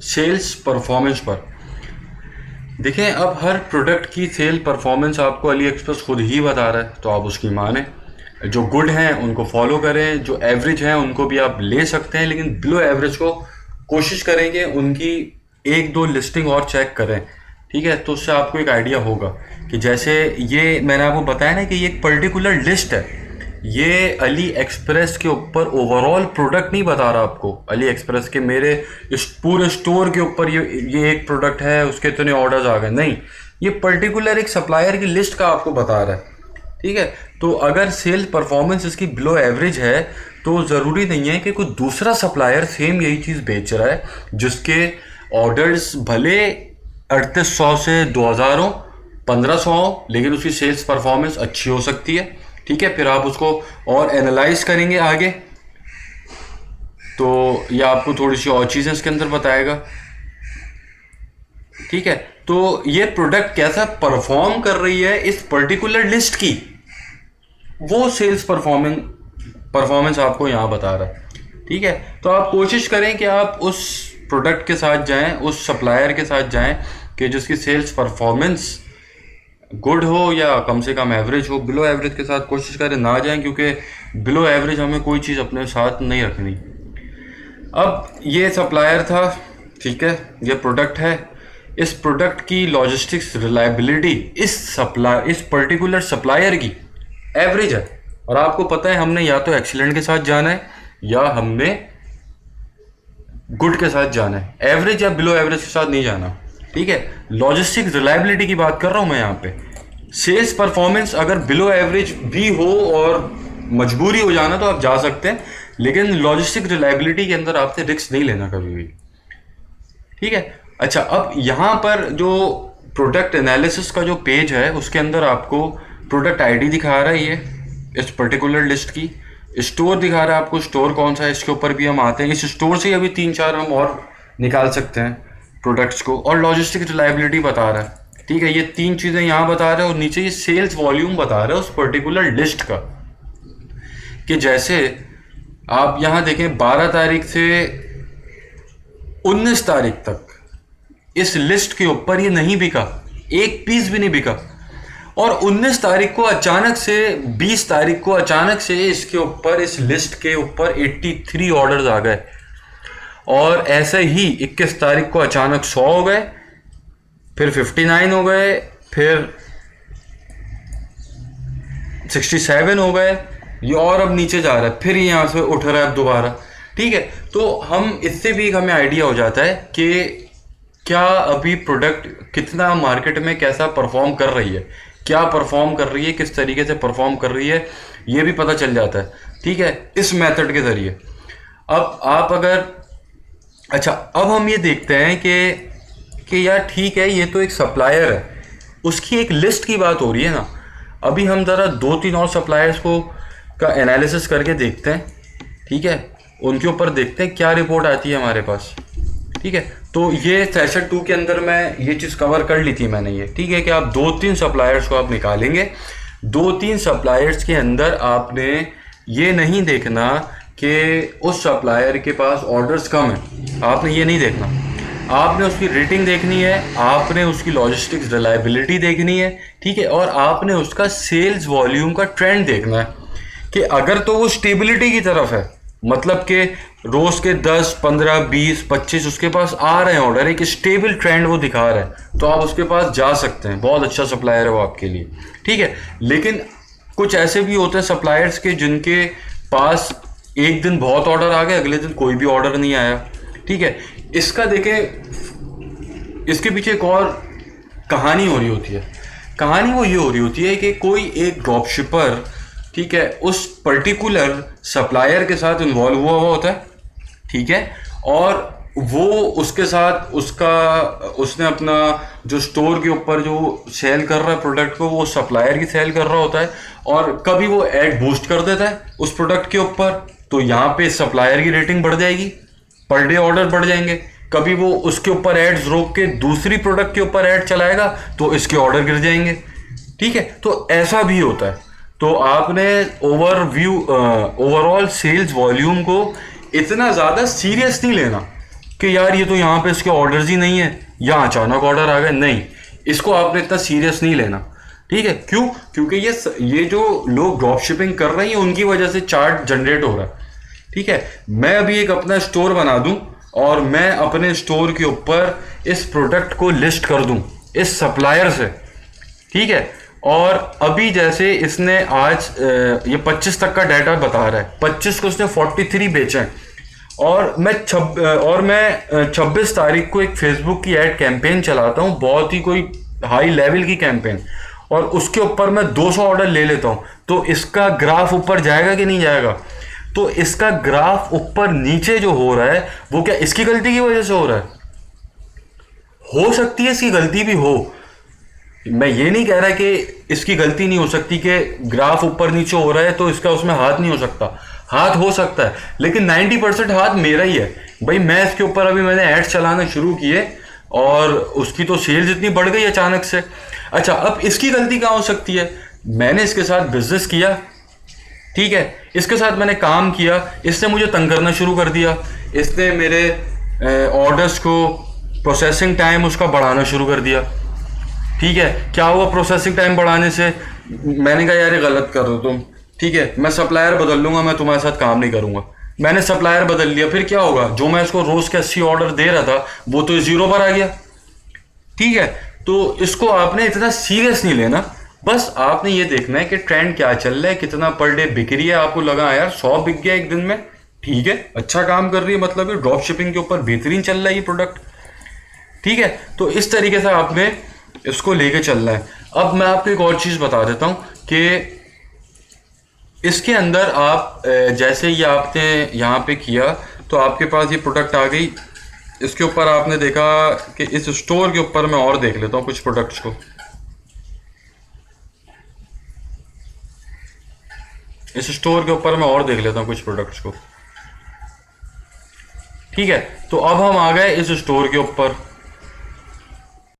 Sales performance पर। देखें, अब हर प्रोडक्ट की सेल परफॉर्मेंस आपको अली एक्सप्रेस खुद ही बता रहा है, तो आप उसकी माने। जो गुड हैं उनको फॉलो करें, जो एवरेज हैं उनको भी आप ले सकते हैं, लेकिन बिलो एवरेज को कोशिश करेंगे उनकी एक दो लिस्टिंग और चेक करें। ठीक है, तो उससे आपको एक आइडिया होगा कि जैसे ये मैंने आपको बताया ना कि ये एक पर्टिकुलर लिस्ट है, ये अली एक्सप्रेस के ऊपर ओवरऑल प्रोडक्ट नहीं बता रहा आपको। अली एक्सप्रेस के मेरे इस पूरे स्टोर के ऊपर ये एक प्रोडक्ट है, उसके इतने ऑर्डर्स आ गए, नहीं, ये पर्टिकुलर एक सप्लायर की लिस्ट का आपको बता रहा है। ठीक है, तो अगर सेल्स परफॉर्मेंस इसकी बिलो एवरेज है तो ज़रूरी नहीं है कि कोई दूसरा सप्लायर सेम यही चीज़ बेच रहा है जिसके ऑर्डर्स भले 3800 से 2000 हो, 1500 हो, लेकिन उसकी सेल्स परफॉर्मेंस अच्छी हो सकती है। ठीक है, फिर आप उसको और एनालाइज करेंगे आगे, तो यह आपको थोड़ी सी और चीज़ें इसके अंदर बताएगा। ठीक है, तो ये प्रोडक्ट कैसा परफॉर्म कर रही है इस पर्टिकुलर लिस्ट की, वो सेल्स परफॉर्मेंस आपको यहाँ बता रहा है। ठीक है, तो आप कोशिश करें कि आप उस प्रोडक्ट के साथ जाएं, उस सप्लायर के साथ जाएं कि जिसकी सेल्स परफॉर्मेंस गुड हो या कम से कम एवरेज हो। बिलो एवरेज के साथ कोशिश करें ना जाएं, क्योंकि बिलो एवरेज हमें कोई चीज़ अपने साथ नहीं रखनी। अब ये सप्लायर था, ठीक है, ये प्रोडक्ट है। इस प्रोडक्ट की लॉजिस्टिक्स रिलायबिलिटी इस पर्टिकुलर सप्लायर की एवरेज है, और आपको पता है हमने या तो एक्सीलेंट के साथ जाना है या हमने गुड के साथ जाना है, एवरेज या बिलो एवरेज के साथ नहीं जाना। ठीक है, लॉजिस्टिक रिलायबिलिटी की बात कर रहा हूं मैं यहाँ पे। सेल्स परफॉर्मेंस अगर बिलो एवरेज भी हो और मजबूरी हो जाना तो आप जा सकते हैं, लेकिन लॉजिस्टिक रिलायबिलिटी के अंदर आपसे रिस्क नहीं लेना कभी भी। ठीक है, अच्छा, अब यहाँ पर जो प्रोडक्ट एनालिसिस का जो पेज है उसके अंदर आपको प्रोडक्ट आईडी दिखा रहा है ये इस पर्टिकुलर लिस्ट की, स्टोर दिखा रहा है आपको, स्टोर कौन सा है इसके ऊपर भी हम आते हैं। इस स्टोर से अभी 3-4 हम और निकाल सकते हैं प्रोडक्ट्स को, और लॉजिस्टिक रिलायबिलिटी बता रहा है। ठीक है, ये 3 चीज़ें यहाँ बता रहे हैं, और नीचे ये सेल्स वॉल्यूम बता रहे हैं उस पर्टिकुलर लिस्ट का। कि जैसे आप यहाँ देखें 12 तारीख से 19 तारीख तक इस लिस्ट के ऊपर ये नहीं बिका, एक पीस भी नहीं बिका, और 19 तारीख को अचानक से 20 तारीख को अचानक से इसके ऊपर इस लिस्ट के ऊपर 83 ऑर्डर्स आ गए, और ऐसे ही 21 तारीख को अचानक 100 हो गए, फिर 59 हो गए, फिर 67 हो गए, ये और अब नीचे जा रहा है, फिर यहाँ से उठ रहा है दोबारा। ठीक है, तो हम इससे भी हमें आइडिया हो जाता है कि क्या अभी प्रोडक्ट कितना मार्केट में कैसा परफॉर्म कर रही है, क्या परफॉर्म कर रही है, किस तरीके से परफॉर्म कर रही है, ये भी पता चल जाता है। ठीक है, इस मेथड के ज़रिए। अब आप अगर अच्छा, अब हम ये देखते हैं कि यार ठीक है, ये तो एक सप्लायर है, उसकी एक लिस्ट की बात हो रही है ना। अभी हम ज़रा 2-3 और सप्लायर्स को का एनालिसिस करके देखते हैं। ठीक है, उनके ऊपर देखते हैं क्या रिपोर्ट आती है हमारे पास। ठीक है, तो ये सेशन 2 के अंदर मैं ये चीज़ कवर कर ली थी मैंने ये। ठीक है, कि आप 2-3 सप्लायर्स को आप निकालेंगे, 2-3 सप्लायर्स के अंदर आपने ये नहीं देखना कि उस सप्लायर के पास ऑर्डर्स कम है, आपने ये नहीं देखना, आपने उसकी रेटिंग देखनी है, आपने उसकी लॉजिस्टिक्स रिलायबिलिटी देखनी है। ठीक है, और आपने उसका सेल्स वॉल्यूम का ट्रेंड देखना है कि अगर तो वो स्टेबिलिटी की तरफ है, मतलब कि रोज के 10, 15, 20, 25 उसके पास आ रहे हैं ऑर्डर, एक स्टेबल ट्रेंड वो दिखा रहा है, तो आप उसके पास जा सकते हैं, बहुत अच्छा सप्लायर है वो आपके लिए। ठीक है, लेकिन कुछ ऐसे भी होते हैं सप्लायर्स के जिनके पास एक दिन बहुत ऑर्डर आ गए, अगले दिन कोई भी ऑर्डर नहीं आया। ठीक है, इसका देखें, इसके पीछे एक और कहानी हो रही होती है। कहानी वो ये हो रही होती है कि कोई एक ड्रॉप शिपर, ठीक है, उस पर्टिकुलर सप्लायर के साथ इन्वॉल्व हुआ होता है। ठीक है, और वो उसके साथ उसने अपना जो स्टोर के ऊपर जो सेल कर रहा है प्रोडक्ट को, वो सप्लायर की सेल कर रहा होता है, और कभी वो ऐड बूस्ट कर देता है उस प्रोडक्ट के ऊपर, तो यहाँ पे सप्लायर की रेटिंग बढ़ जाएगी, पर डे ऑर्डर बढ़ जाएंगे। कभी वो उसके ऊपर एड्स रोक के दूसरी प्रोडक्ट के ऊपर ऐड चलाएगा तो इसके ऑर्डर गिर जाएंगे। ठीक है, तो ऐसा भी होता है। तो आपने ओवरऑल सेल्स वॉल्यूम को इतना ज़्यादा सीरियस नहीं लेना। कि यार ये तो यहाँ पे इसके ऑर्डर्स ही नहीं है या अचानक ऑर्डर आ गए, नहीं, इसको आपने इतना सीरियस नहीं लेना। ठीक है, क्यों? क्योंकि ये जो लोग ड्रॉप शिपिंग कर रहे हैं उनकी वजह से चार्ट जनरेट हो रहा है। ठीक है, मैं अभी एक अपना स्टोर बना दूं और मैं अपने स्टोर के ऊपर इस प्रोडक्ट को लिस्ट कर दूं इस सप्लायर से। ठीक है, और अभी जैसे इसने आज ये 25 तक का डाटा बता रहा है, 25 को उसने 43 बेचे हैं, और मैं 26 तारीख को एक फेसबुक की एड कैंपेन चलाता हूँ, बहुत ही कोई हाई लेवल की कैंपेन, और उसके ऊपर मैं 200 ऑर्डर ले लेता हूँ। तो इसका ग्राफ ऊपर जाएगा कि नहीं जाएगा? तो इसका ग्राफ ऊपर नीचे जो हो रहा है वो क्या इसकी गलती की वजह से हो रहा है? हो सकती है इसकी गलती भी हो, मैं ये नहीं कह रहा कि इसकी गलती नहीं हो सकती कि ग्राफ ऊपर नीचे हो रहा है तो इसका उसमें हाथ नहीं हो सकता, हाथ हो सकता है, लेकिन 90% हाथ मेरा ही है भाई। मैं इसके ऊपर अभी मैंने एड्स चलाना शुरू किए और उसकी तो सेल्स इतनी बढ़ गई अचानक से। अच्छा, अब इसकी गलती कहाँ हो सकती है? मैंने इसके साथ बिजनेस किया, ठीक है, इसके साथ मैंने काम किया, इसने मुझे तंग करना शुरू कर दिया, इसने मेरे ऑर्डर्स को प्रोसेसिंग टाइम उसका बढ़ाना शुरू कर दिया। ठीक है, क्या हुआ प्रोसेसिंग टाइम बढ़ाने से? मैंने कहा यार ये गलत कर रहे हो तुम, ठीक है, मैं सप्लायर बदल लूंगा, मैं तुम्हारे साथ काम नहीं करूंगा। मैंने सप्लायर बदल लिया, फिर क्या होगा? जो मैं इसको रोज के 80 ऑर्डर दे रहा था वो तो 0 पर आ गया। ठीक है, तो इसको आपने इतना सीरियस नहीं लेना, बस आपने ये देखना है कि ट्रेंड क्या चल रहा है, कितना पर डे बिक रही है। आपको लगा यार 100 बिक गया एक दिन में, ठीक है, अच्छा काम कर रही है, मतलब ये ड्रॉप शिपिंग के ऊपर बेहतरीन चल रहा है ये प्रोडक्ट। ठीक है, तो इस तरीके से आपने इसको लेके चलना है। अब मैं आपको एक और चीज़ बता देता हूँ कि इसके अंदर आप जैसे ये आपने यहाँ पे किया तो आपके पास ये प्रोडक्ट आ गई, इसके ऊपर आपने देखा कि इस स्टोर के ऊपर मैं और देख लेता हूँ कुछ प्रोडक्ट्स को। इस स्टोर के ऊपर मैं और देख लेता हूँ कुछ प्रोडक्ट्स को। ठीक है, तो अब हम आ गए इस स्टोर के ऊपर।